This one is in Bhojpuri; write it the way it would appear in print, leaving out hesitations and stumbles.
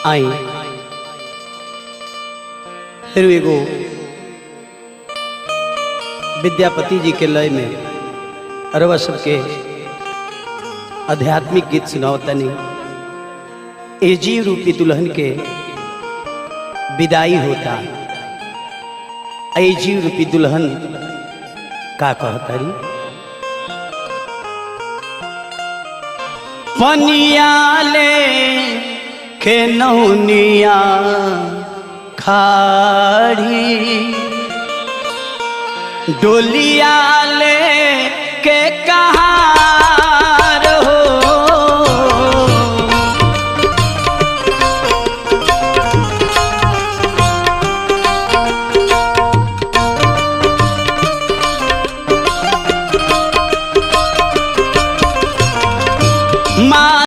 आई फिर एगो विद्यापति जी के लय में अरवा सबके आध्यात्मिक गीत सुनावतनी। ए जीव रूपी दुल्हन के विदाई होता। ए जीव रूपी दुल्हन का कहतरी पनियाले के नौनिया खाड़ी डोलिया ले के कहा